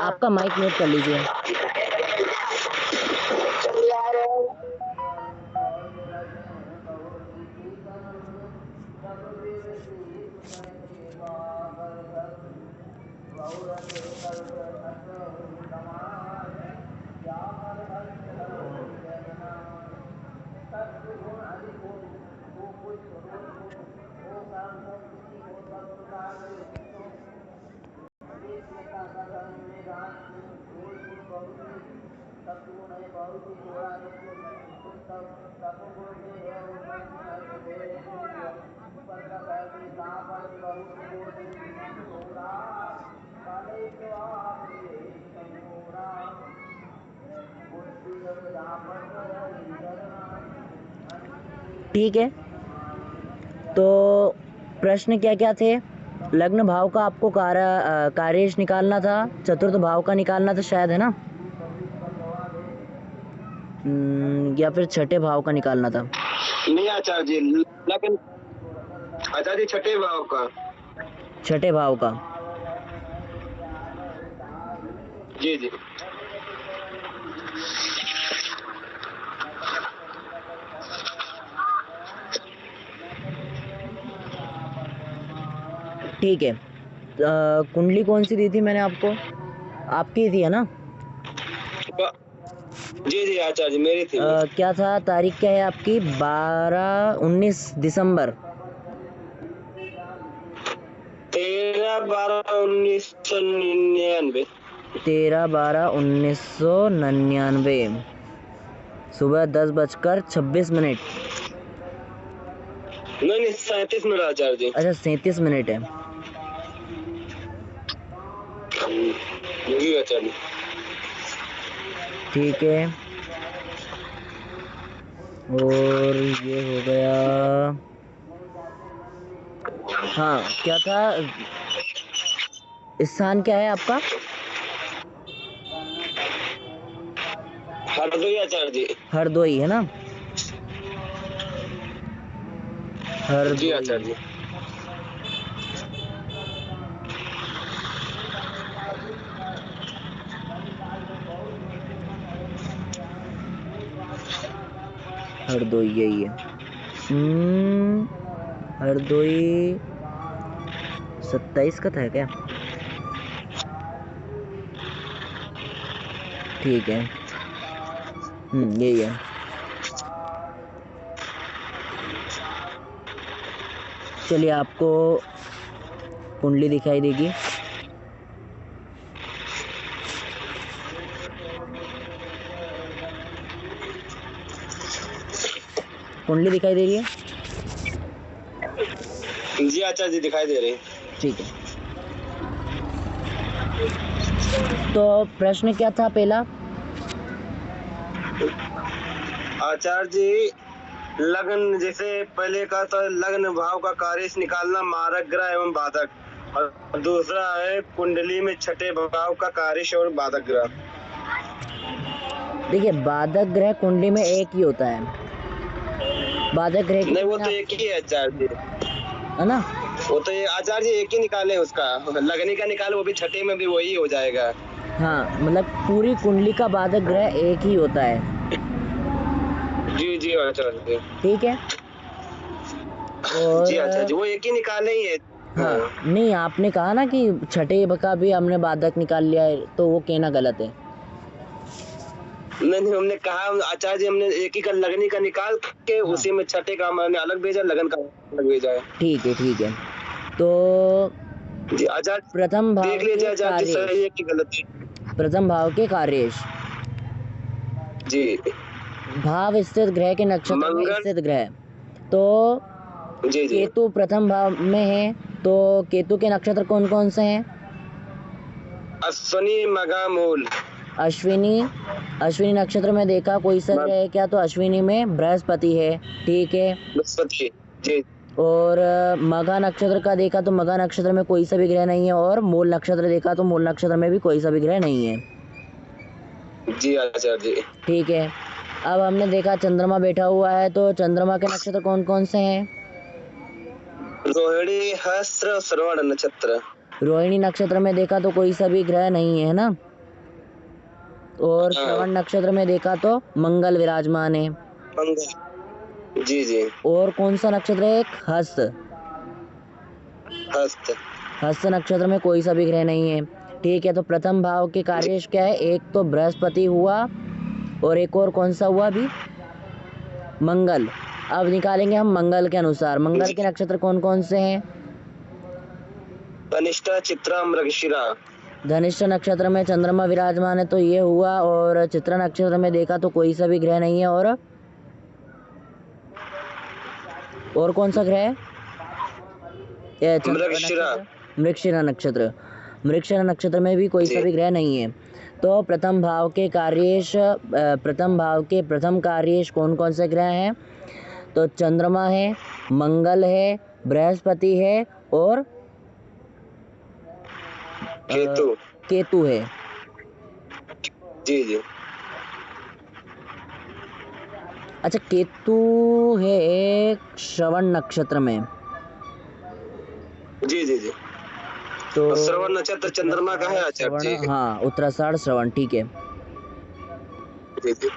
आपका mic mute कर लीजिए। ठीक है, तो प्रश्न क्या क्या थे? लग्न भाव का आपको कार्येश निकालना था, चतुर्थ भाव का निकालना था शायद, है ना? या फिर छठे भाव का निकालना था? नहीं आचार्य जी, लग्न आचार्य जी छठे भाव का। छठे भाव का, जी जी। ठीक है। कुंडली कौन सी दी थी मैंने आपको? आपकी थी, है ना? जी जी आचार्य जी, मेरी थी। क्या था, तारीख क्या है आपकी? 19 दिसंबर। 13/12/1999। 13/12/1999, सुबह 10:26। नहीं 37 मिनट आचार्य जी। अच्छा, 37 मिनट है। जी आचार्य। ठीक है, और ये हो गया। हाँ, क्या था, स्थान क्या है आपका? हरदोई आचार्य जी। हरदोई, है ना? जी आचार्य हरदोई। जी। हरदोई यही है। हरदोई 27 का था क्या? ठीक है, यही है। चलिए, आपको कुंडली दिखाई देगी। कुंडली दिखाई दे रही है? जी आचार्य जी, दिखाई दे रही। ठीक है, तो प्रश्न क्या था पहला? आचार्य जी, लग्न जैसे पहले का तो लग्न भाव का कार्येश निकालना, मारक ग्रह एवं बाधक, और दूसरा है कुंडली में छठे भाव का कार्येश और बाधक ग्रह। देखिए, बाधक ग्रह कुंडली में एक ही होता है। बाधक ग्रह की नहीं, वो तो एक ही है आचार्य जी, है ना? वो तो आचार्य जी एक ही निकाले उसका, लगने का निकाले, वो भी छठे में भी वही हो जाएगा। हाँ, मतलब पूरी कुंडली का बाधक ग्रह एक ही होता है। जी जी आचार्य जी। ठीक है, और जी आचार्य जी, वो एक ही निकाले ही है। हाँ, नहीं, आपने कहा ना कि छठे का भी हमने बाधक निकाल लिया है, तो वो कहना गलत है। नहीं, हमने कहा आचार्य जी, हमने एक ही का लगने का निकाल के उसी में छठे का हमने अलग भेजा, लगन का अलग भेजा है। ठीक है, ठीक है, तो जी आचार्य, प्रथम भाव देख लीजिए के आचार्य जी, कार्येश, सही है कि गलत है। प्रथम भाव के कार्येश, जी। भाव स्थित ग्रह के नक्षत्र में मंगल। स्थित ग्रह, तो जी जी। केतु प्रथम भाव में है, तो केतु के नक्षत्र कौन कौन से हैं? अश्विनी, मघा, मूल। अश्विनी नक्षत्र में देखा कोई सा ग्रह है क्या? तो अश्विनी में बृहस्पति है। ठीक है, बृहस्पति। जी और मघा नक्षत्र का देखा तो मघा नक्षत्र में कोई सा भी ग्रह नहीं है, और मूल नक्षत्र देखा तो मूल नक्षत्र में भी कोई सा भी ग्रह नहीं है। जी आचार्य जी। ठीक है, अब हमने देखा चंद्रमा बैठा हुआ है, तो चंद्रमा के नक्षत्र कौन कौन से हैं? रोहिणी, हस्त्र, श्रवण नक्षत्र। रोहिणी नक्षत्र में देखा तो कोई सा भी ग्रह नहीं है ना, और हाँ। श्रवण नक्षत्र में देखा तो मंगल विराजमान है। मंगल, जी जी। और कौन सा नक्षत्र है? एक हस्त। हस्त। हस्त नक्षत्र में कोई सा भी ग्रह नहीं है। ठीक है, तो प्रथम भाव के कार्य क्या है? एक तो बृहस्पति हुआ और एक और कौन सा हुआ अभी? मंगल। अब निकालेंगे हम मंगल के अनुसार। मंगल के नक्षत्र कौन कौन से हैं? धनिष्ठा, चित्रा, मृगशिरा। धनिष्ठा नक्षत्र में चंद्रमा विराजमान है, तो ये हुआ। और चित्रा नक्षत्र में देखा तो कोई सा भी ग्रह नहीं है। और कौन सा ग्रह है? मृगशिरा। मृगशिरा नक्षत्र। मृगशिरा नक्षत्र में भी कोई सा भी ग्रह नहीं है। तो प्रथम भाव के प्रथम कार्येश कौन कौन से ग्रह हैं? तो चंद्रमा है, मंगल है, बृहस्पति है और केतु है। जी जी। अच्छा, केतु है श्रवण नक्षत्र में। जी जी जी। तो श्रवण नक्षत्र चंद्रमा का है आचार्य जी। हाँ, उत्तराषाढ़ श्रवण, ठीक है। जी जी।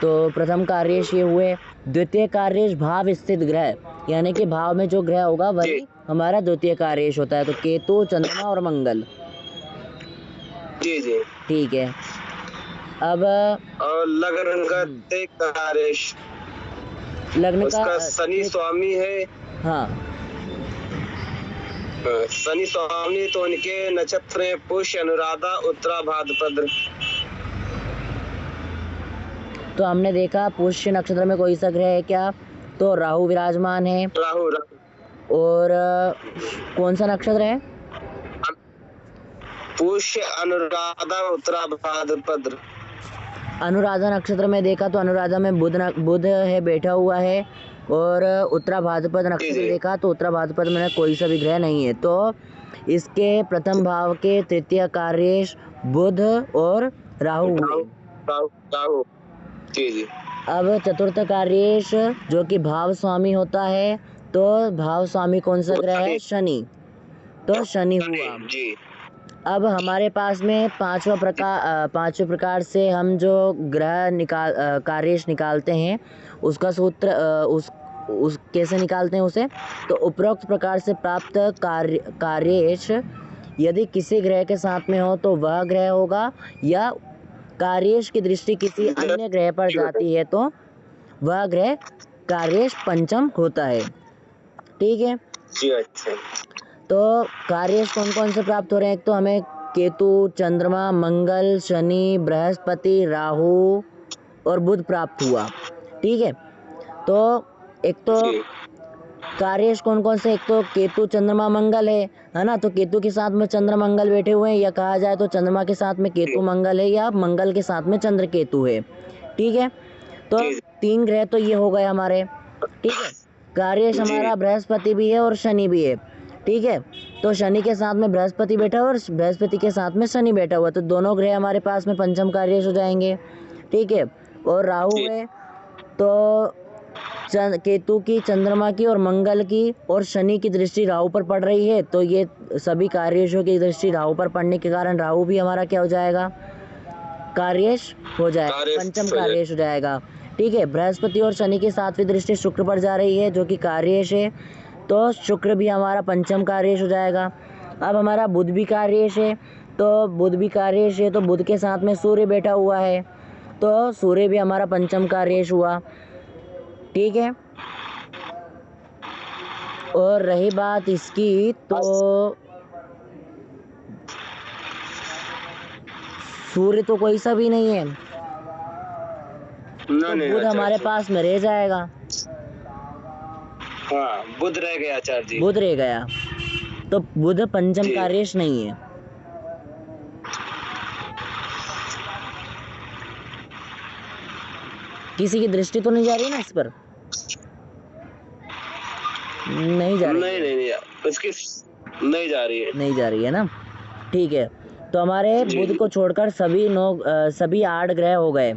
तो प्रथम कार्येश ये हुए। द्वितीय कार्येश भाव स्थित ग्रह, यानी कि भाव में जो ग्रह होगा वही हमारा द्वितीय कार्येश होता है। तो केतु, चंद्रमा और मंगल। जी जी। ठीक है। अब और लग्न का कार्येश, लग्न का उसका शनि स्वामी है। हाँ, शनि स्वामी, तो उनके नक्षत्र हैं पुष्य, अनुराधा, उत्तरा, भाद्रपद। तो हमने देखा पुष्य नक्षत्र में कोई सा ग्रह है क्या? तो राहु विराजमान है। राहु। और कौन सा नक्षत्र है? पुष्य, अनुराधा, उत्तरा, भाद्रपद। अनुराधा नक्षत्र में देखा तो अनुराधा में बुध है, बैठा हुआ है। और उत्तरा भाद्रपद नक्षत्र देखा तो उत्तरा भाद्रपद में कोई सा भी ग्रह नहीं है। तो इसके प्रथम भाव के तृतीय कार्येश बुध और राहु हुए। राहु। जी जी। अब चतुर्थ कार्येश जो कि भाव स्वामी होता है, तो भाव स्वामी कौन सा ग्रह है? शनि। तो शनि हुआ जी। अब हमारे पास में पांचवें प्रकार से हम जो ग्रह कार्येश निकालते हैं, उसका सूत्र उस कैसे निकालते हैं उसे? तो उपरोक्त प्रकार से प्राप्त कार्येश यदि किसी ग्रह के साथ में हो तो वह ग्रह होगा, या कार्येश की दृष्टि किसी अन्य ग्रह पर जाती है तो वह ग्रह कार्येश पंचम होता है। ठीक है। जी, अच्छा। तो कार्येश कौन कौन से प्राप्त हो रहे हैं? एक तो हमें केतु, चंद्रमा, मंगल, शनि, बृहस्पति, राहु और बुध प्राप्त हुआ। ठीक है। तो एक तो कार्येश कौन कौन से? एक तो केतु, चंद्रमा, मंगल है ना। तो केतु के साथ में चंद्र मंगल बैठे हुए हैं, या कहा जाए तो चंद्रमा के साथ में केतु मंगल है, या मंगल के साथ में चंद्र केतु है। ठीक है। तो 3 ग्रह तो ये हो गए हमारे। ठीक है। कार्येश हमारा बृहस्पति भी है और शनि भी है। ठीक है। तो शनि के साथ में बृहस्पति बैठा हुआ और बृहस्पति के साथ में शनि बैठा हुआ, तो दोनों ग्रह हमारे पास में पंचम कार्येश हो जाएंगे। ठीक है। और राहु है तो केतु की, चंद्रमा की और मंगल की और शनि की दृष्टि राहु पर पड़ रही है, तो ये सभी कार्येशों की दृष्टि राहु पर पड़ने के कारण राहु भी हमारा क्या हो जाएगा? कार्येश हो जाएगा, पंचम कार्येश हो जाएगा। ठीक है। बृहस्पति और शनि की 7वीं दृष्टि शुक्र पर जा रही है जो कि कार्येश है, तो शुक्र भी हमारा पंचम कार्येश हो जाएगा। अब हमारा बुध भी कार्येश है, तो बुध भी कार्येश है, तो बुध के साथ में सूर्य बैठा हुआ है, तो सूर्य भी हमारा पंचम कार्येश हुआ। ठीक है। और रही बात इसकी, तो सूर्य तो कोई सा भी नहीं है, तो बुध हमारे पास में रह जाएगा। हाँ, बुध रह गया आचार्य जी। बुध रह गया, तो बुध पंचम कार्येश नहीं है। किसी की दृष्टि तो नहीं जा रही ना इस पर? नहीं जा रही। नहीं, उसकी नहीं जा रही है। नहीं जा रही है ना। ठीक है। तो हमारे बुध को छोड़कर सभी 8 ग्रह हो गए।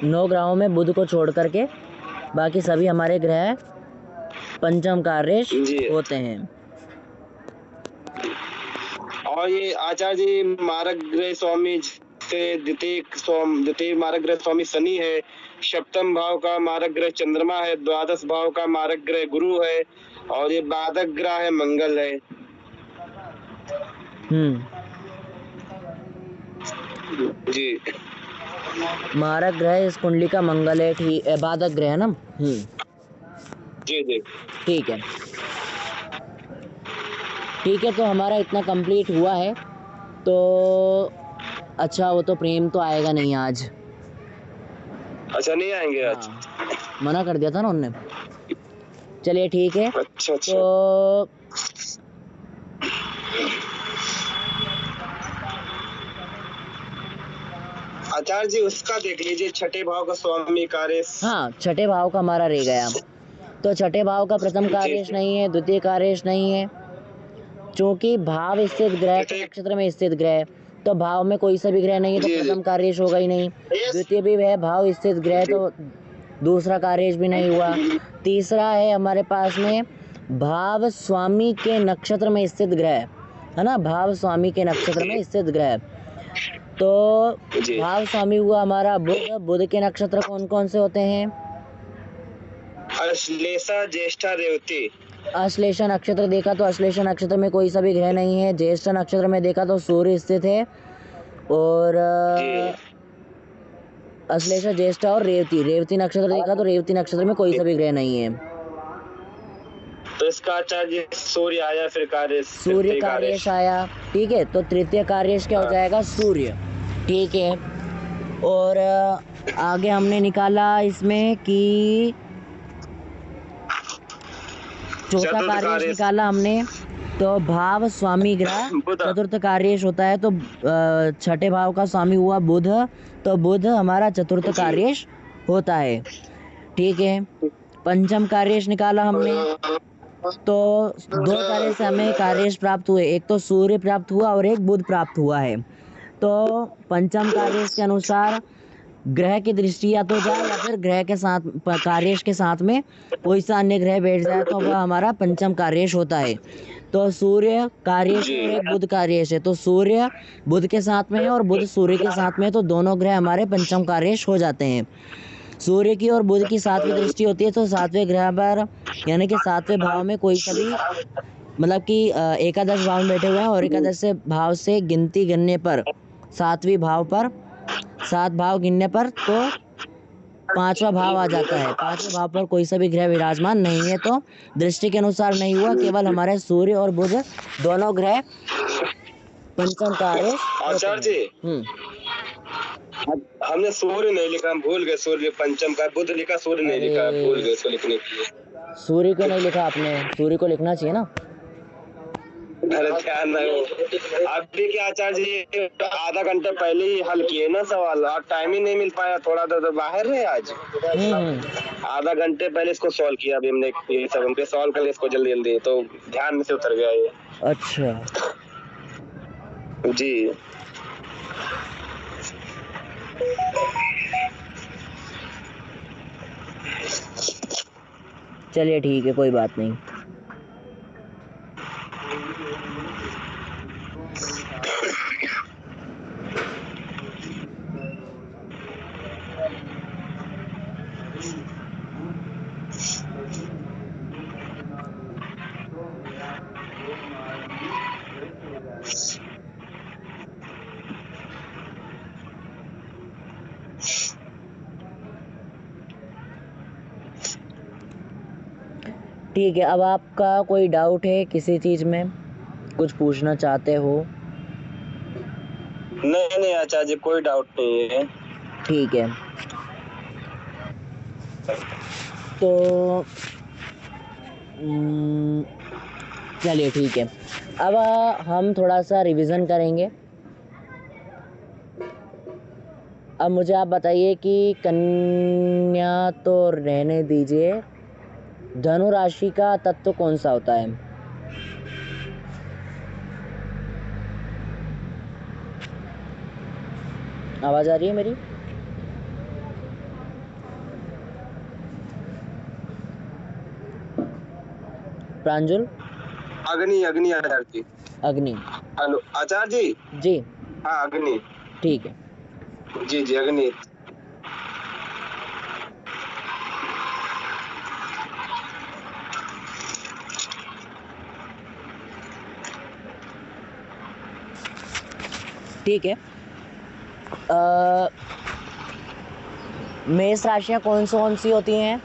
9 ग्रहों में बुध को छोड़ करके बाकी सभी हमारे ग्रह पंचम कार्येश जी। होते हैं। और ये आचार्य जी मारक ग्रह स्वामी से द्वितीय मारक ग्रह स्वामी शनि है, सप्तम भाव का मारक ग्रह चंद्रमा है, द्वादश भाव का मारक ग्रह गुरु है, और ये बाधक ग्रह है मंगल है। जी। मारक ग्रह इस कुंडली का मंगल है, ठीक, बाधक ग्रह है ना। जी जी ठीक है, ठीक है। तो हमारा इतना कंप्लीट हुआ है। तो अच्छा, वो तो प्रेम तो आएगा नहीं आज। अच्छा, नहीं आएंगे आज? हाँ, मना कर दिया था ना उनने। चलिए ठीक है। अच्छा अच्छा। तो आचार्य जी उसका देख लीजिए, छठे भाव का स्वामी कार्येश। हाँ, छठे भाव का हमारा रह गया। तो छठे भाव का प्रथम कार्येश नहीं है, द्वितीय कार्येश नहीं है, क्योंकि भाव स्थित ग्रह के नक्षत्र में स्थित ग्रह, तो भाव में कोई सा भी ग्रह नहीं है तो प्रथम कार्येश होगा ही नहीं। द्वितीय भी है भाव स्थित ग्रह, तो दूसरा कार्येश भी नहीं हुआ। तीसरा है हमारे पास में भाव स्वामी के नक्षत्र में स्थित ग्रह, है ना, भाव स्वामी के नक्षत्र में स्थित ग्रह। तो भाव स्वामी हुआ हमारा बुध। बुध के नक्षत्र कौन कौन से होते हैं? अश्लेषा, ज्येष्ठा, रेवती। अश्लेषा नक्षत्र देखा तो अश्लेषा नक्षत्र में कोई सा भी ग्रह नहीं है। ज्येष्ठा नक्षत्र में देखा तो सूर्य स्थित है, और अश्लेषा, ज्येष्ठा और रेवती नक्षत्र देखा तो रेवती नक्षत्र में कोई सा भी ग्रह नहीं है। तो इसका आचार्य सूर्य आया, फिर कार्येश, सूर्य कार्येश आया। ठीक है, तो तृतीय कार्येश क्या हो जाएगा? सूर्य। ठीक है, और आगे हमने निकाला इसमें कि चौथा कार्येश निकाला हमने, तो भाव स्वामी ग्रह चतुर्थ कार्येश होता है। तो छठे भाव का स्वामी हुआ बुध, तो बुध हमारा चतुर्थ कार्येश होता है। ठीक है, पंचम कार्येश निकाला हमने, तो 2 कार्य से हमें कार्येश प्राप्त हुए, एक तो सूर्य प्राप्त हुआ और एक बुध प्राप्त हुआ है। तो पंचम कार्येश के अनुसार ग्रह की दृष्टि या तो जाए या फिर ग्रह के साथ कार्येश के साथ में कोई सा अन्य ग्रह बैठ जाए तो वह हमारा पंचम कार्येश होता है। तो सूर्य कार्येश और एक बुध कार्येश है, तो सूर्य बुध के साथ में है और बुध सूर्य के साथ में है, तो दोनों ग्रह हमारे पंचम कार्येश हो जाते हैं। सूर्य की और बुध की 7वीं दृष्टि होती है, तो 7वें ग्रह पर यानी कि 7वें भाव में कोई सा भी, मतलब कि एकादश भाव में बैठे हुए हैं और एकादश से भाव से गिनती गिनने पर 7वें भाव पर 7 भाव गिनने पर तो 5वां भाव आ जाता है। 5वें भाव पर कोई सा भी ग्रह विराजमान नहीं है, तो दृष्टि के अनुसार नहीं हुआ, केवल हमारे सूर्य और बुध दोनों ग्रह पंचम कार्येश। आचार्य जी हमने सूर्य नहीं लिखा, हम भूल गए। सूर्य पंचम का, बुध लिखा, सूर्य नहीं लिखा, भूल गए इसको लिखने के लिए। सूर्य को नहीं लिखा आपने, सूर्य को लिखना चाहिए ना। अरे ध्यान नहीं हो। अभी क्या आचार्य जी आधा घंटा पहले ही हल किए ना सवाल, और टाइम ही नहीं मिल पाया, थोड़ा तो बाहर रहे आज। आधा घंटे पहले इसको सॉल्व किया अभी हमने, ये सब हमने सॉल्व कर लिया इसको जल्दी जल्दी, तो ध्यान में से उतर गया ये। अच्छा जी। चलिए ठीक है, कोई बात नहीं। ठीक है, अब आपका कोई डाउट है किसी चीज में, कुछ पूछना चाहते हो? नहीं नहीं आचार्य जी, कोई डाउट नहीं है। ठीक है, तो चलिए ठीक है, अब हम थोड़ा सा रिवीजन करेंगे। अब मुझे आप बताइए कि कन्या तो रहने दीजिए, धनु राशि का तत्व कौन सा होता है? आवाज आ रही है मेरी? प्रांजल। अग्नि, अग्नि आचार्य जी। अग्नि। हेलो आचार्य जी। जी हाँ अग्नि। ठीक है। जी जी अग्नि। ठीक है। मेष राशियां कौन सी होती हैं?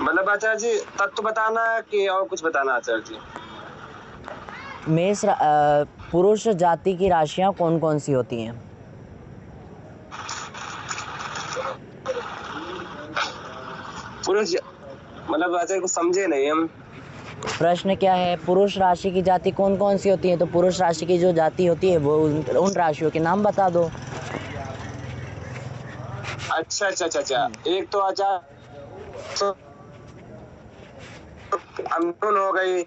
मतलब आचार्य जी तत्व बताना है कि और कुछ बताना आचार्य जी? पुरुष जाति की राशियां कौन सी होती हैं? पुरुष, मतलब आचार्य को समझे नहीं हम। प्रश्न क्या है? पुरुष राशि की जाति कौन सी होती है? तो पुरुष राशि की जो जाति होती है वो उन राशियों के नाम बता दो। अच्छा अच्छा अच्छा अच्छा। एक तो आचार्य अमिथुन हो गई,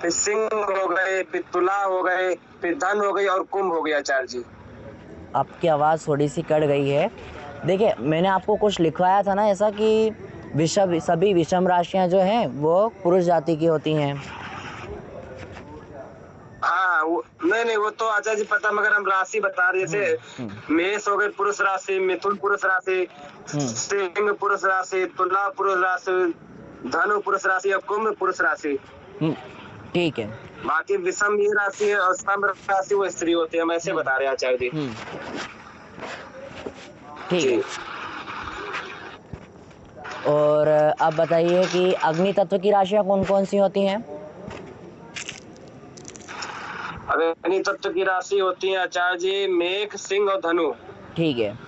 फिर सिंह हो गए, फिर तुला हो गए, फिर धन हो गई और कुंभ हो गया आचार्य जी। आपकी आवाज़ थोड़ी सी कट गई है। देखिए मैंने आपको कुछ लिखवाया था ना ऐसा कि सभी विषम राशियां जो हैं वो पुरुष जाति की होती हैं। हाँ वो नहीं वो तो आचार्य जी पता, मगर हम राशि बता रहे, जैसे मेष हो गए पुरुष राशि, मिथुन पुरुष राशि, सिंह पुरुष राशि, तुला पुरुष राशि, धनु पुरुष राशि और कुंभ पुरुष राशि। ठीक है। बाकी विषम ये राशि है और स्तंभ राशि वो स्त्री होती है, हम ऐसे बता रहे हैं आचार्य जी। ठीक जी। है। और अब बताइए कि अग्नि तत्व की राशियां कौन सी होती हैं? अग्नि तत्व की राशि होती है आचार्य जी मेघ, सिंह और धनु। ठीक है।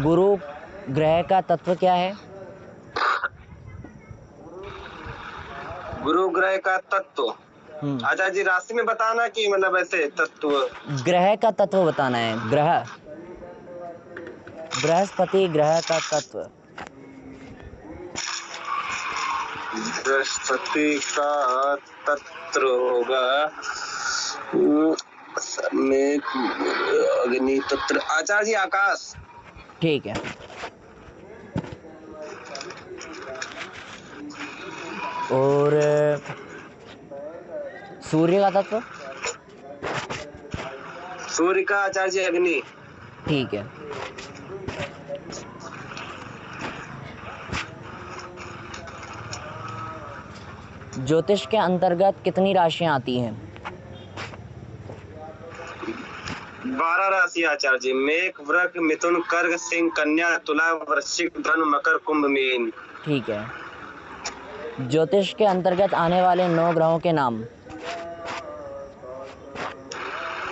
गुरु ग्रह का तत्व क्या है? गुरु ग्रह का तत्व आचार्य जी राशि में बताना कि मतलब ऐसे तत्व? ग्रह का तत्व बताना है। ग्रह, बृहस्पति ग्रह का तत्व। बृहस्पति का तत्व होगा मेघ, अग्नि तत्व आचार्य जी आकाश। ठीक है। और सूर्य का तत्व? सूर्य का आचार्य जी अग्नि। ठीक है। ज्योतिष के अंतर्गत कितनी राशियां आती हैं? 12 राशि आचार्य जी मेघ, वृक, मिथुन, कर्क, सिंह, कन्या, तुला, वृश्चिक, धनु, मकर, कुंभ, मीन। ठीक है। ज्योतिष के अंतर्गत आने वाले 9 ग्रहों के नाम?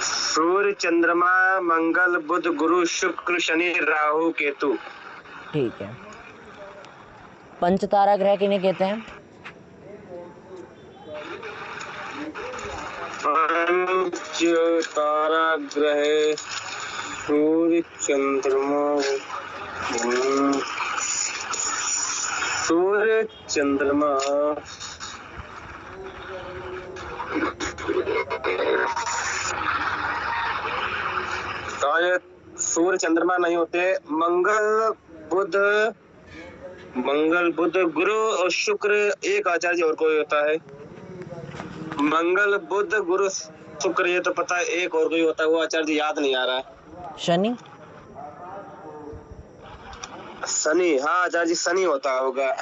सूर्य, चंद्रमा, मंगल, बुध, गुरु, शुक्र, शनि, राहु, केतु। ठीक है। पंचतारा ग्रह किन्हें कहते हैं? पंचतारा ग्रह सूर्य, चंद्रमा, सूर्य, चंद्रमा, शायद सूर्य चंद्रमा नहीं होते। मंगल बुध गुरु और शुक्र एक आचार्य और कोई होता है। मंगल बुध गुरु शुक्र ये तो पता है, एक और कोई होता है वो आचार्य याद नहीं आ रहा है। शनि? शनि, हाँ आचार्य जी शनि होता होगा।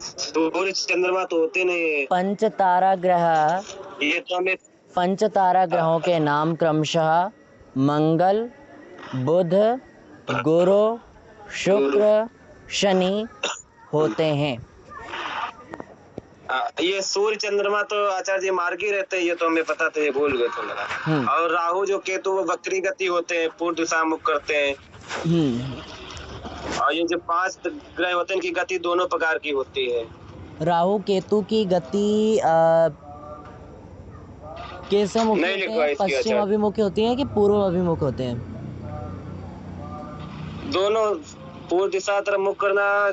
सूर्य चंद्रमा तो होते नहीं। पंचतारा ग्रह, ये तो हमें पंचतारा ग्रहों के नाम क्रमशः मंगल, बुध, गुरु, शुक्र, शनि होते हैं। ये सूर्य चंद्रमा तो आचार्य जी मार्ग ही रहते हैं, ये तो हमें पता था, ये भूल गए थोड़ा। और राहु जो केतु वो वक्री गति होते हैं, पूर्व दिशा मुख करते हैं। और ये जो 5 ग्रह होते हैं इनकी गति दोनों प्रकार की होती है। राहु केतु की गति कैसे मुखी होते हैं? पश्चिम अभिमुखी होती है कि पूर्व अभिमुख होते हैं? दोनों, पूर्व दिशा तरफ मुख करना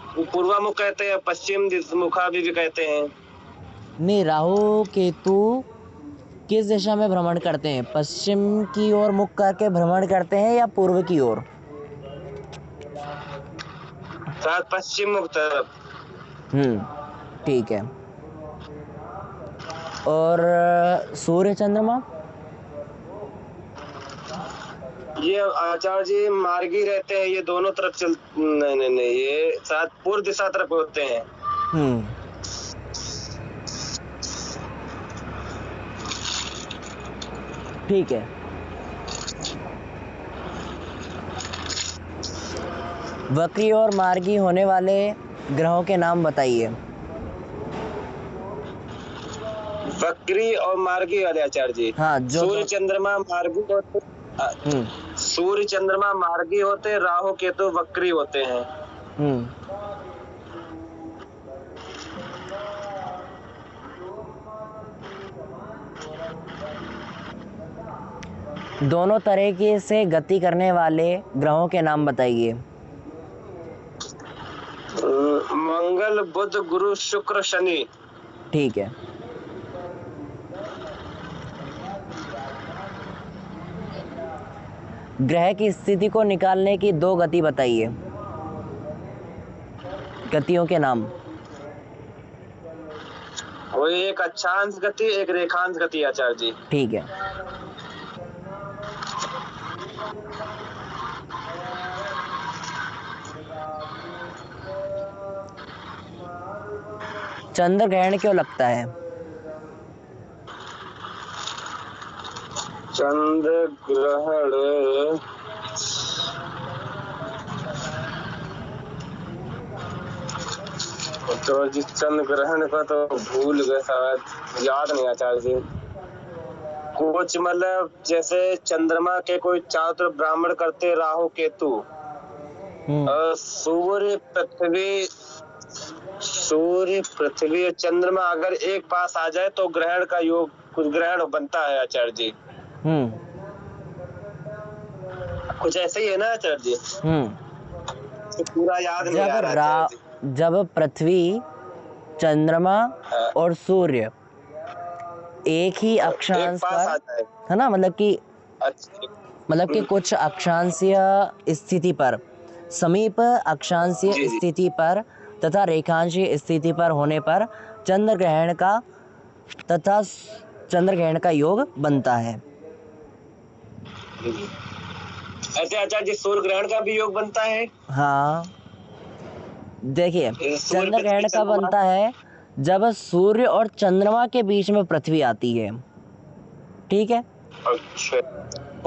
पूर्वामुख कहते हैं, पश्चिम मुखा भी कहते हैं। नहीं, राहु केतु किस दिशा में भ्रमण करते हैं? पश्चिम की ओर मुख करके भ्रमण करते हैं या पूर्व की ओर? शायद पश्चिम मुख तरफ। ठीक है। और सूर्य चंद्रमा? ये आचार्य जी मार्गी रहते हैं, ये दोनों तरफ चल, नहीं नहीं नहीं, ये शायद पूर्व दिशा तरफ होते हैं। ठीक है। वक्री और मार्गी होने वाले ग्रहों के नाम बताइए। वक्री और मार्गी वाले आचार्य जी? हाँ, जो सूर्य चंद्रमा मार्गी होते, सूर्य चंद्रमा मार्गी होते, राहु केतु वक्री होते हैं। दोनों तरीके से गति करने वाले ग्रहों के नाम बताइए। मंगल बुध गुरु शुक्र शनि। ठीक है। ग्रह की स्थिति को निकालने की दो गति बताइए, गतियों के नाम। वो एक अक्षांश गति, एक रेखांश गति आचार्य जी। ठीक है। चंद्र ग्रहण क्यों लगता है? चंद्र ग्रहण, तो जिस चंद्र ग्रहण का तो भूल गए, शायद याद नहीं आचार्य जी। कुछ मतलब जैसे चंद्रमा के कोई चारों तरफ ब्राह्मण करते राहु केतु, और सूर्य पृथ्वी और चंद्रमा अगर एक पास आ जाए तो ग्रहण का योग, कुछ ग्रहण बनता है आचार्य जी। कुछ ऐसे ही है ना आचार्य जी? तो पूरा याद नहीं आ रहा आचार्य जी। जब पृथ्वी, चंद्रमा और सूर्य एक ही अक्षांश पर, है ना, मतलब कि कुछ अक्षांशीय स्थिति पर, समीप अक्षांशीय स्थिति पर तथा रेखांशीय स्थिति पर होने पर चंद्र ग्रहण का योग बनता है। ऐसे आचार्य जी सूर्य ग्रहण का भी योग बनता है? हाँ, देखिए, चंद्र ग्रहण का बनता है जब सूर्य और चंद्रमा के बीच में पृथ्वी आती है। ठीक है। अच्छा।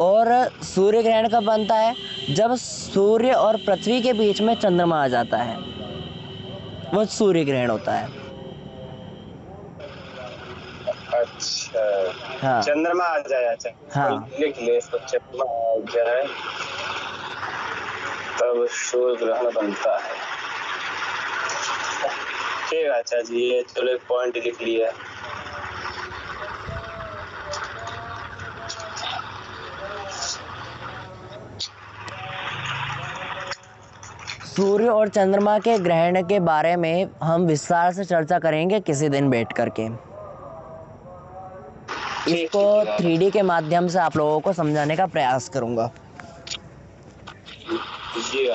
और सूर्य ग्रहण का बनता है जब सूर्य और पृथ्वी के बीच में चंद्रमा आ जाता है, वो सूर्य ग्रहण होता है। अच्छा। हाँ। चंद्रमा आ जाए, अच्छा। हाँ। लिख ले इसको, चंद्रमा आ जाए तब सूर्य ग्रहण बनता है। ठीक है अच्छा जी, ये चलो एक पॉइंट लिख लिया। सूर्य और चंद्रमा के ग्रहण के बारे में हम विस्तार से चर्चा करेंगे किसी दिन बैठ करके। इसको 3D के माध्यम से आप लोगों को समझाने का प्रयास करूंगा। जी।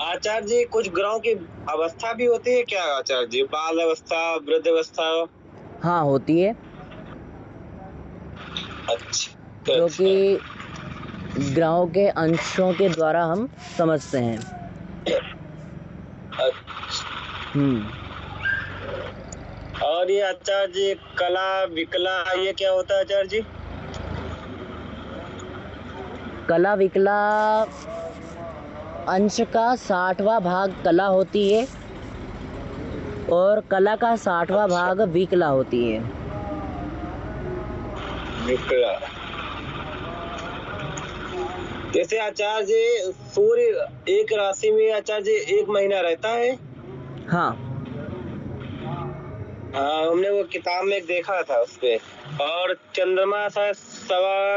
आचार्य जी कुछ ग्रहों की अवस्था भी होती है क्या आचार्य जी? बाल अवस्था, वृद्ध अवस्था? हाँ, होती है। अच्छा। जो कि ग्रहों के अंशों के द्वारा हम समझते हैं। और ये आचार्य जी कला विकला, ये क्या होता है आचार्य जी? कला विकला अंश का 60वां भाग कला होती है और कला का 60वां भाग विकला होती है। विकला। जैसे आचार्य जी सूर्य एक राशि में आचार्य जी 1 महीना रहता है। हाँ हाँ, हमने वो किताब में देखा था उसपे। और चंद्रमा शायद सवा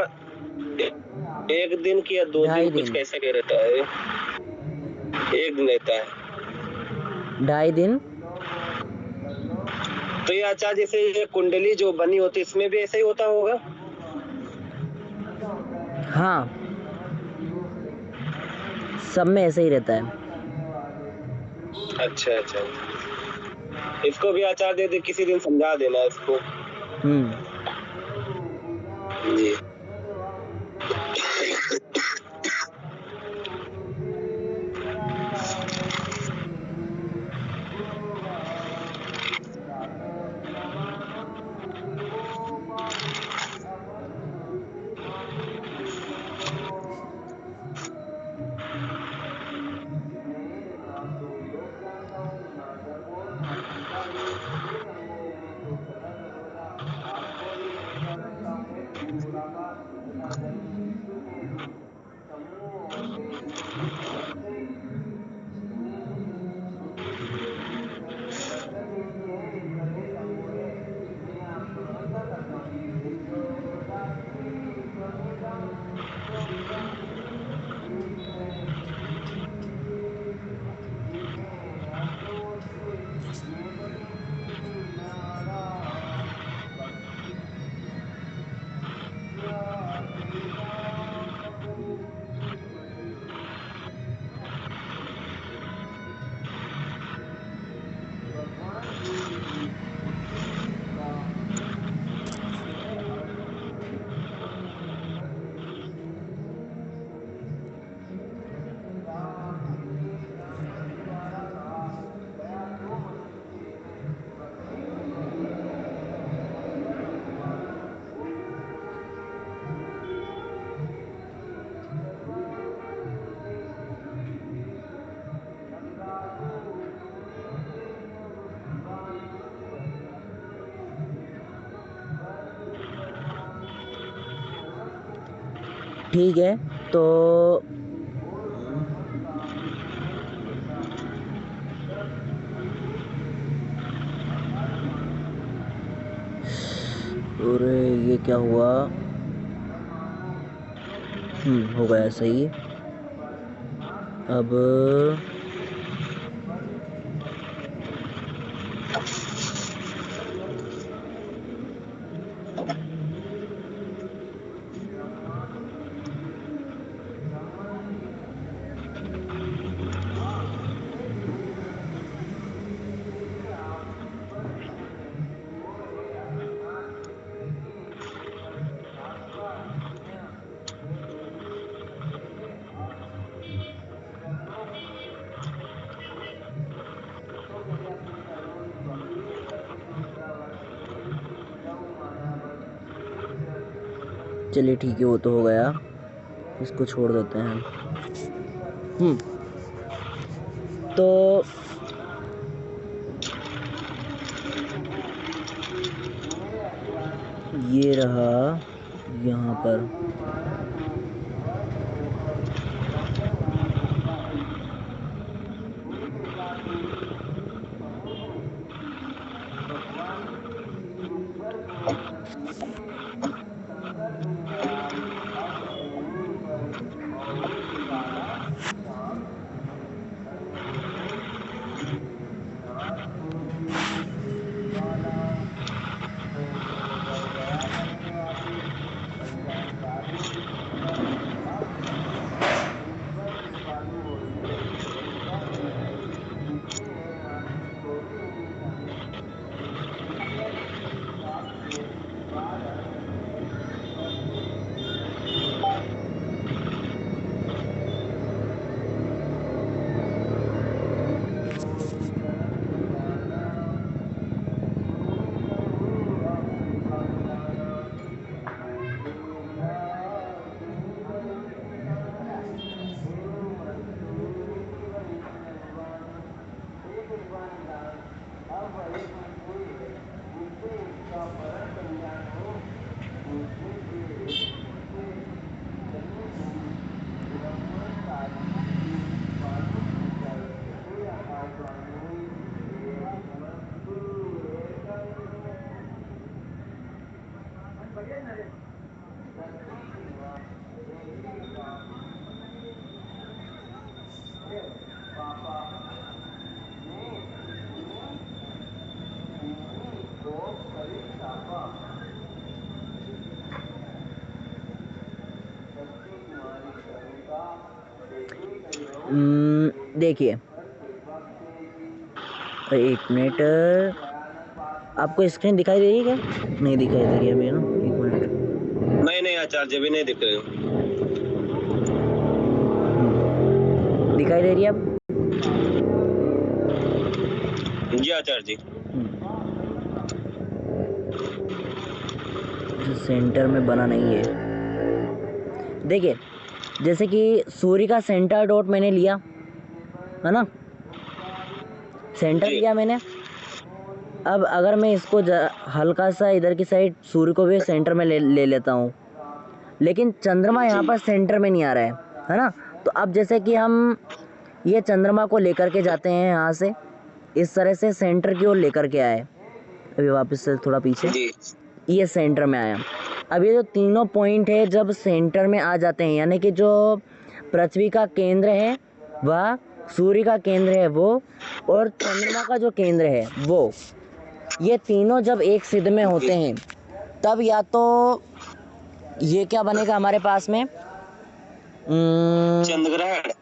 1 दिन की या 2 दिन 2.5 कुछ दिन, कैसे के रहता है। 1 दिन रहता है। 2.5 दिन। तो ये आचार्य जैसे ये कुंडली जो बनी होती है इसमें भी ऐसा ही होता होगा। हाँ, सब में ऐसे ही रहता है। अच्छा अच्छा, इसको भी आचार्य दे किसी दिन समझा देना इसको। जी। ठीक है, तो अरे ये क्या हुआ? हो गया सही। अब चलिए ठीक है, वो तो हो गया, इसको छोड़ देते हैं। तो ये रहा यहाँ पर। देखिए, एक मिनट, आपको स्क्रीन दिखाई दे रही है क्या? नहीं दिखाई दे रही है अभी, है ना? एक मिनट। नहीं आचार्य भी नहीं दिख रहे। दिखाई दे रही है अब? जी आचार्य जी। सेंटर में बना नहीं है। देखिए, जैसे कि सूर्य का सेंटर डॉट मैंने लिया, है ना? सेंटर जी। लिया मैंने। अब अगर मैं इसको हल्का सा इधर की साइड सूर्य को भी सेंटर में ले लेता हूँ, लेकिन चंद्रमा यहाँ पर सेंटर में नहीं आ रहा है ना? तो अब जैसे कि हम ये चंद्रमा को लेकर के जाते हैं यहाँ से, इस तरह से सेंटर की ओर लेकर के आए। अभी वापस से थोड़ा पीछे, ये सेंटर में आया। अब ये जो तीनों पॉइंट है जब सेंटर में आ जाते हैं, यानी कि जो पृथ्वी का केंद्र है वह, सूर्य का केंद्र है वो, और चंद्रमा का जो केंद्र है वो, ये तीनों जब एक सिद्ध में होते हैं, तब या तो ये क्या बनेगा हमारे पास में, चंद्रग्रहण।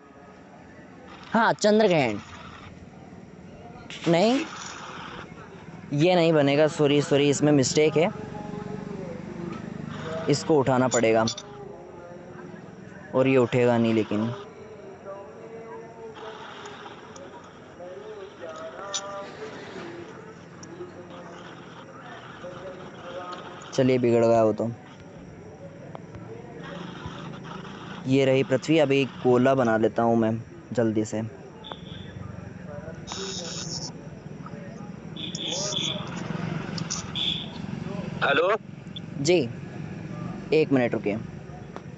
हाँ, चंद्रग्रहण। नहीं, ये नहीं बनेगा, सॉरी इसमें मिस्टेक है, इसको उठाना पड़ेगा, और ये उठेगा नहीं। लेकिन चलिए, बिगड़ गया वो तो। ये रही पृथ्वी। अभी एक गोला बना लेता हूँ मैं जल्दी से। हेलो जी, एक मिनट रुकिए।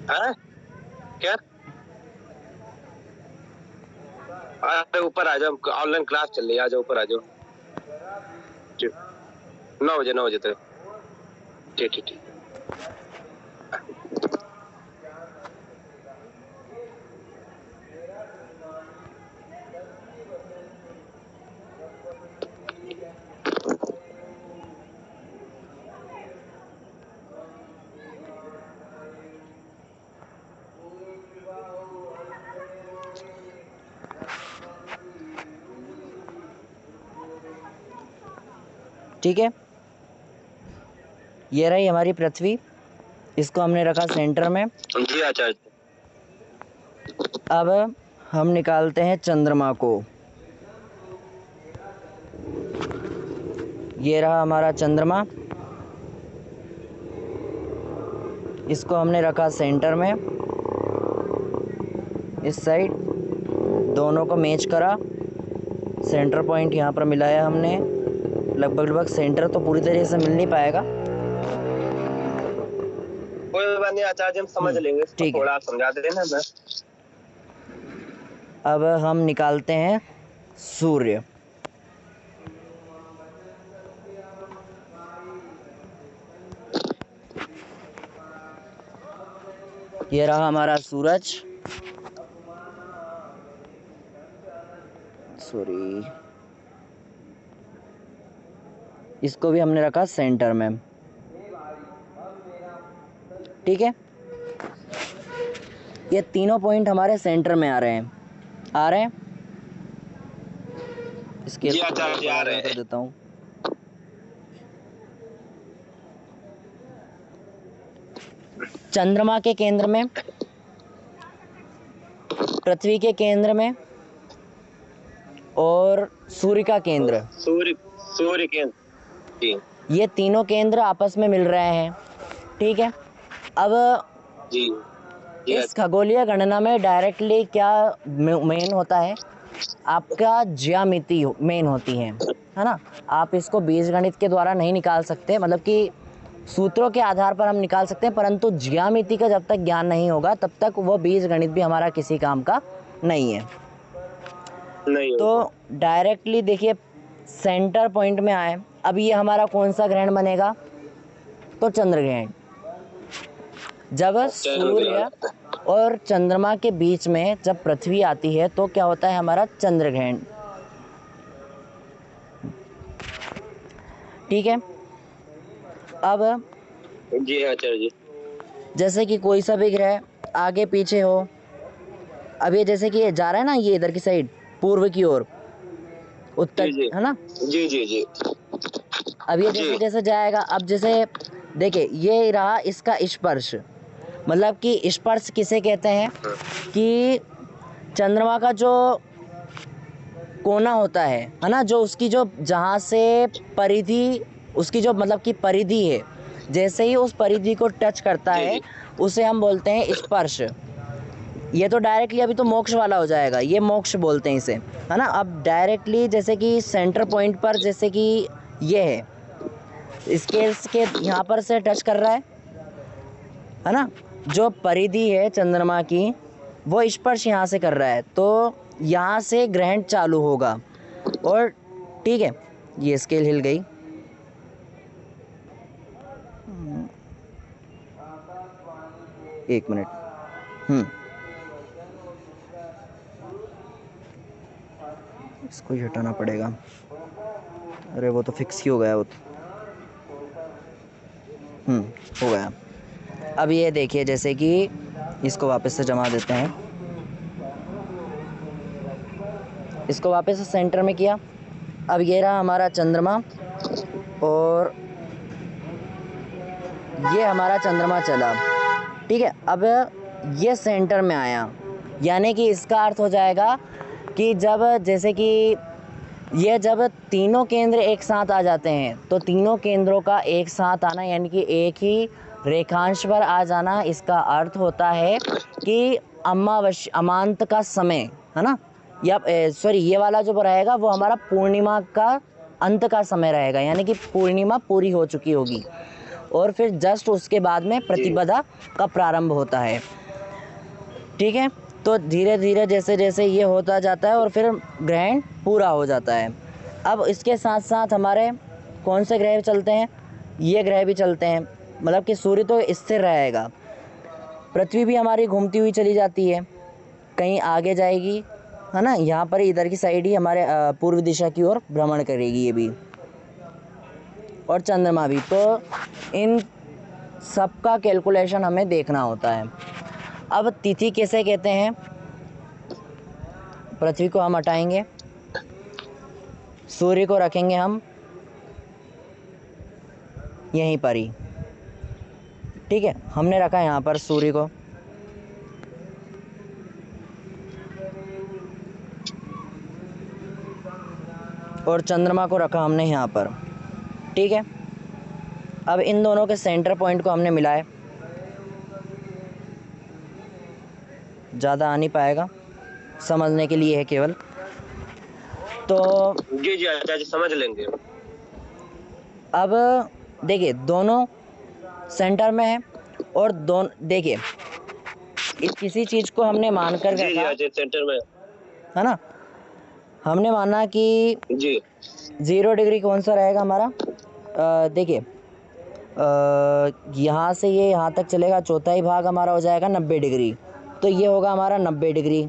हाँ क्या? ऊपर आ जाओ, ऑनलाइन क्लास चल रही है, आ जाओ ऊपर आ जाओ। 9 बजे तक। ठीक। ठीक है, ये रही हमारी पृथ्वी, इसको हमने रखा सेंटर में। जी आचार्य। अब हम निकालते हैं चंद्रमा को। ये रहा हमारा चंद्रमा, इसको हमने रखा सेंटर में, इस साइड दोनों को मैच करा, सेंटर पॉइंट यहाँ पर मिलाया हमने। लगभग सेंटर तो पूरी तरीके से मिल नहीं पाएगा, कोई बात नहीं आचार्य, हम समझ लेंगे, ठीक है। थोड़ा आप समझा देना ना। अब हम निकालते हैं सूर्य। ये रहा हमारा सूरज, सॉरी, इसको भी हमने रखा सेंटर में। ठीक है, ये तीनों पॉइंट हमारे सेंटर में आ रहे हैं। इसके जी आचार्य जी, आ रहे कर हैं। देता हूँ। चंद्रमा के केंद्र में, पृथ्वी के केंद्र में, और सूर्य का केंद्र, सूर्य केंद्र जी, ये तीनों केंद्र आपस में मिल रहे हैं। ठीक है, अब जी इस खगोलीय गणना में डायरेक्टली क्या मेन होता है, आपका ज्यामिति मेन होती है ना? आप इसको बीजगणित के द्वारा नहीं निकाल सकते, मतलब कि सूत्रों के आधार पर हम निकाल सकते हैं, परंतु ज्यामिति का जब तक ज्ञान नहीं होगा तब तक वो बीजगणित भी हमारा किसी काम का नहीं है। नहीं तो डायरेक्टली देखिए, सेंटर पॉइंट में आए। अब ये हमारा कौन सा ग्रहण बनेगा? तो चंद्र ग्रहण। जब सूर्य और चंद्रमा के बीच में जब पृथ्वी आती है तो क्या होता है? हमारा चंद्र ग्रहण। ठीक है, अब जी आचार्य जी। जैसे कि कोई सा भी ग्रह आगे पीछे हो, अब ये जैसे कि ये जा रहा है ना, ये इधर की साइड पूर्व की ओर, उत्तर, जी है ना। जी जी जी अब ये जी जैसे जैसे जाएगा, अब जैसे देखिए ये रहा इसका स्पर्श, मतलब कि स्पर्श किसे कहते हैं कि चंद्रमा का जो कोना होता है ना, जो उसकी जो जहाँ से परिधि, उसकी जो मतलब कि परिधि है, जैसे ही उस परिधि को टच करता जी है जी उसे हम बोलते हैं स्पर्श। ये तो डायरेक्टली अभी तो मोक्ष वाला हो जाएगा, ये मोक्ष बोलते हैं इसे, है ना। अब डायरेक्टली जैसे कि सेंटर पॉइंट पर, जैसे कि ये है इसके यहाँ पर से टच कर रहा है ना, जो परिधि है चंद्रमा की वो स्पर्श यहाँ से कर रहा है, तो यहाँ से ग्रहण चालू होगा। और ठीक है, ये स्केल हिल गई। एक मिनट। इसको ही हटाना पड़ेगा। अरे वो तो फिक्स ही हो गया, वो तो हो गया। अब ये देखिए जैसे कि इसको वापस से जमा देते हैं, इसको वापस से सेंटर में किया। अब ये रहा हमारा चंद्रमा, और ये हमारा चंद्रमा चला, ठीक है। अब ये सेंटर में आया, यानी कि इसका अर्थ हो जाएगा कि जब जैसे कि ये जब तीनों केंद्र एक साथ आ जाते हैं, तो तीनों केंद्रों का एक साथ आना यानी कि एक ही रेखांश पर आ जाना, इसका अर्थ होता है कि अमांत का समय, है ना, या सॉरी ये वाला जो रहेगा वो हमारा पूर्णिमा का अंत का समय रहेगा, यानी कि पूर्णिमा पूरी हो चुकी होगी, और फिर जस्ट उसके बाद में जी प्रतिपदा का प्रारंभ होता है, ठीक है। तो धीरे धीरे जैसे जैसे ये होता जाता है और फिर ग्रहण पूरा हो जाता है। अब इसके साथ साथ हमारे कौन से ग्रह चलते हैं, ये ग्रह भी चलते हैं, मतलब कि सूर्य तो स्थिर रहेगा, पृथ्वी भी हमारी घूमती हुई चली जाती है, कहीं आगे जाएगी, है ना, यहाँ पर इधर की साइड ही हमारे पूर्व दिशा की ओर भ्रमण करेगी ये भी, और चंद्रमा भी। तो इन सबका कैलकुलेशन हमें देखना होता है। अब तिथि किसे कहते हैं, पृथ्वी को हम हटाएंगे, सूर्य को रखेंगे हम यहीं पर ही, ठीक है, हमने रखा यहाँ पर सूर्य को, और चंद्रमा को रखा हमने यहाँ पर, ठीक है। अब इन दोनों के सेंटर पॉइंट को हमने मिलाया, ज़्यादा आ नहीं पाएगा, समझने के लिए है केवल। तो जी जी आचार्य जी, समझ लेंगे। अब देखिए दोनों सेंटर में है, और दोनों देखिए इस किसी चीज़ को हमने मान कर जी जी रखा, आचार्य, सेंटर में। है ना, हमने माना कि जी 0 डिग्री कौन सा रहेगा हमारा, देखिए यहाँ से ये यहाँ तक चलेगा, चौथाई भाग हमारा हो जाएगा 90 डिग्री, तो ये होगा हमारा 90 डिग्री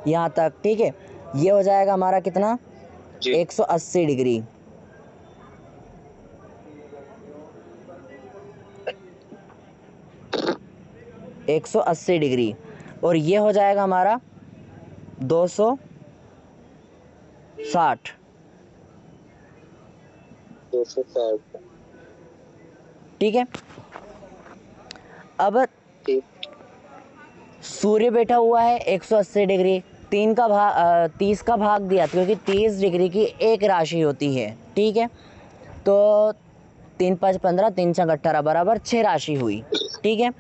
यहाँ तक, ठीक है। ये हो जाएगा हमारा कितना, जी 180 डिग्री, ,180 डिग्री, और ये हो जाएगा हमारा 260, 260। ठीक है। अब ठीक। सूर्य बैठा हुआ है 180 डिग्री, 30 का भाग दिया, क्योंकि 30 डिग्री की एक राशि होती है, ठीक है। तो 3 5 15, 3 6 18 बराबर 6 राशि हुई, ठीक है।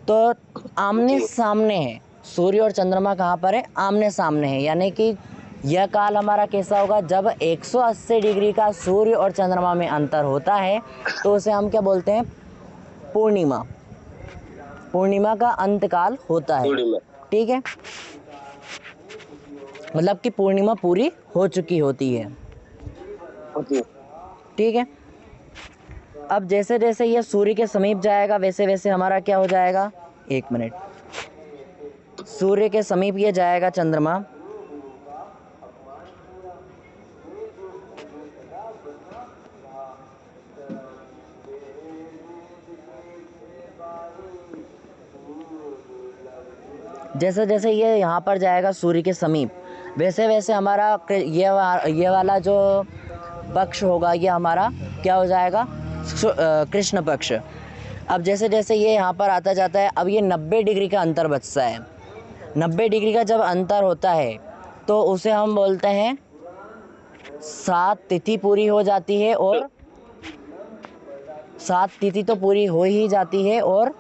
तो आमने जी सामने है, सूर्य और चंद्रमा कहाँ पर है, आमने सामने है, यानी कि यह काल हमारा कैसा होगा, जब 180 डिग्री का सूर्य और चंद्रमा में अंतर होता है, तो उसे हम क्या बोलते हैं, पूर्णिमा, पूर्णिमा का अंतकाल होता है, पूर्णिमा। ठीक है, मतलब कि पूर्णिमा पूरी हो चुकी होती है, जी ठीक है। अब जैसे जैसे ये सूर्य के समीप जाएगा वैसे वैसे हमारा क्या हो जाएगा, एक मिनट, सूर्य के समीप ये जाएगा चंद्रमा, जैसे जैसे ये यहाँ पर जाएगा सूर्य के समीप, वैसे वैसे हमारा ये वाला जो पक्ष होगा ये हमारा क्या हो जाएगा, कृष्ण पक्ष। अब जैसे जैसे ये यहाँ पर आता जाता है, अब ये 90 डिग्री का अंतर बचता है। 90 डिग्री का जब अंतर होता है तो उसे हम बोलते हैं 7 तिथि पूरी हो जाती है, और 7 तिथि तो पूरी हो ही जाती है और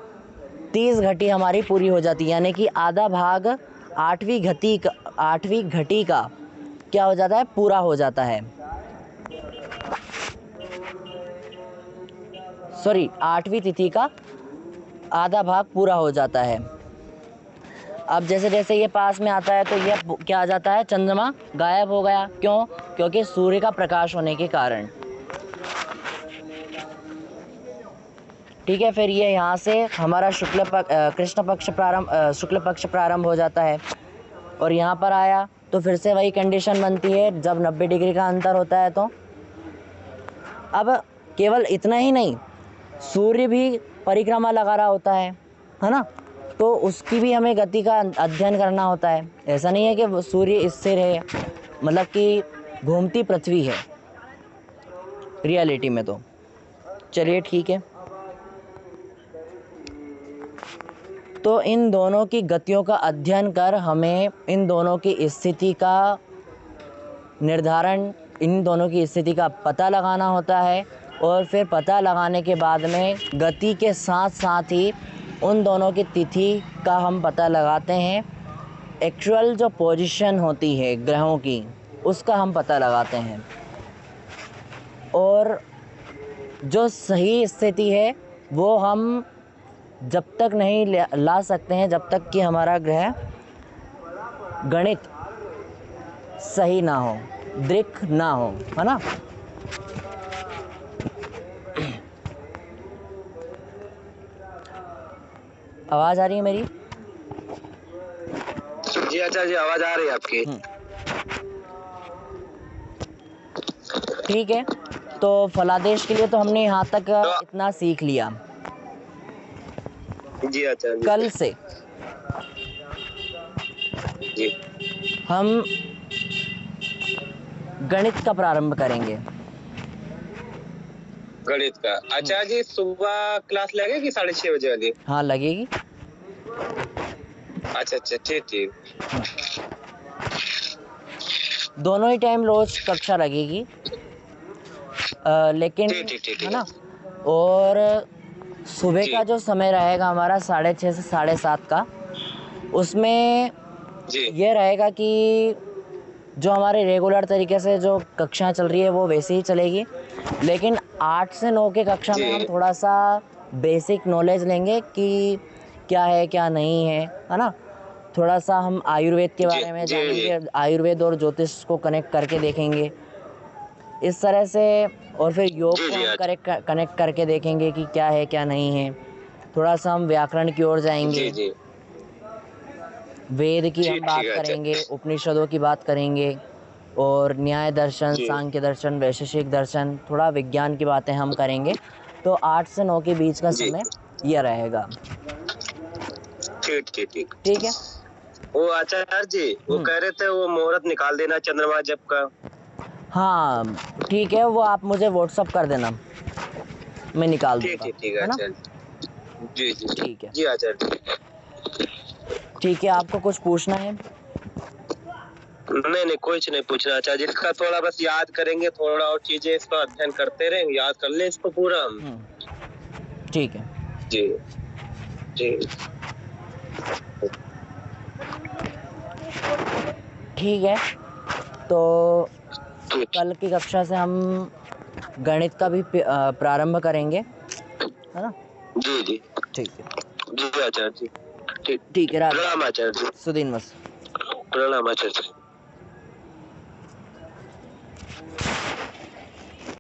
30 घटी हमारी पूरी हो जाती है, यानी कि आधा भाग 8वीं घटी का क्या हो जाता है, पूरा हो जाता है। सॉरी, 8वीं तिथि का आधा भाग पूरा हो जाता है। अब जैसे जैसे ये पास में आता है तो ये क्या आ जाता है, चंद्रमा गायब हो गया। क्यों? क्योंकि सूर्य का प्रकाश होने के कारण। ठीक है, फिर ये यहाँ से हमारा शुक्ल पक्ष प्रारंभ हो जाता है, और यहाँ पर आया तो फिर से वही कंडीशन बनती है जब 90 डिग्री का अंतर होता है। तो अब केवल इतना ही नहीं, सूर्य भी परिक्रमा लगा रहा होता है ना, तो उसकी भी हमें गति का अध्ययन करना होता है। ऐसा नहीं है कि सूर्य स्थिर है, मतलब कि घूमती पृथ्वी है रियलिटी में। तो चलिए ठीक है, तो इन दोनों की गतियों का अध्ययन कर हमें इन दोनों की स्थिति का निर्धारण, इन दोनों की स्थिति का पता लगाना होता है, और फिर पता लगाने के बाद में गति के साथ साथ ही उन दोनों की तिथि का हम पता लगाते हैं। एक्चुअल जो पोजीशन होती है ग्रहों की, उसका हम पता लगाते हैं, और जो सही स्थिति है वो हम जब तक नहीं ला सकते हैं जब तक कि हमारा ग्रह गणित सही ना हो, दृक ना हो, है ना। आवाज आ रही है मेरी? जी अच्छा जी, आवाज आ रही है आपकी। ठीक है, तो फलादेश के लिए तो हमने यहाँ तक इतना सीख लिया। जी अच्छा जी। कल से जी हम गणित का प्रारंभ करेंगे। गणित का? अच्छा जी, सुबह क्लास लगेगी 6:30 बजे वाली? हाँ लगेगी। अच्छा अच्छा, ठीक ठीक। दोनों ही टाइम रोज कक्षा लगेगी, लेकिन ठीक है ना। और सुबह का जो समय रहेगा हमारा 6:30 से 7:30 का, उसमें ये रहेगा कि जो हमारे रेगुलर तरीके से जो कक्षाएं चल रही है वो वैसे ही चलेगी, लेकिन 8 से 9 के कक्षा में हम थोड़ा सा बेसिक नॉलेज लेंगे कि क्या है क्या नहीं है ना। थोड़ा सा हम आयुर्वेद के बारे में जानेंगे, आयुर्वेद और ज्योतिष को कनेक्ट करके देखेंगे इस तरह से, और फिर योग को हम कनेक्ट करके देखेंगे कि क्या है क्या नहीं है। थोड़ा सा हम व्याकरण की ओर जाएंगे, वेद की हम बात करेंगे, उपनिषदों की बात करेंगे, और न्याय दर्शन, सांख्य दर्शन, वैशेषिक दर्शन, थोड़ा विज्ञान की बातें हम करेंगे। तो 8 से 9 के बीच का समय यह रहेगा। ठीक है। वो आचार्य जी वो कह रहे थे वो मुहूर्त निकाल देना चंद्रमा जब का। हाँ ठीक है, वो आप मुझे व्हाट्सअप कर देना, मैं निकाल दूंगा। ठीक है आचार्य जी। जी ठीक है जी आचार्य। ठीक है, आपको कुछ पूछना है? नहीं कुछ नहीं पूछना आचार्य, इसका थोड़ा बस याद करेंगे, थोड़ा और चीजें इसका अध्ययन करते रहेंगे, याद कर ले इसको पूरा हम। ठीक है जी जी ठीक है, तो कल की कक्षा से हम गणित का भी प्रारंभ करेंगे, है ना। जी जी ठीक है जी आचार्य जी। ठीक है, प्रणाम आचार्य जी। सुदीन मस। प्रणाम आचार्य जी।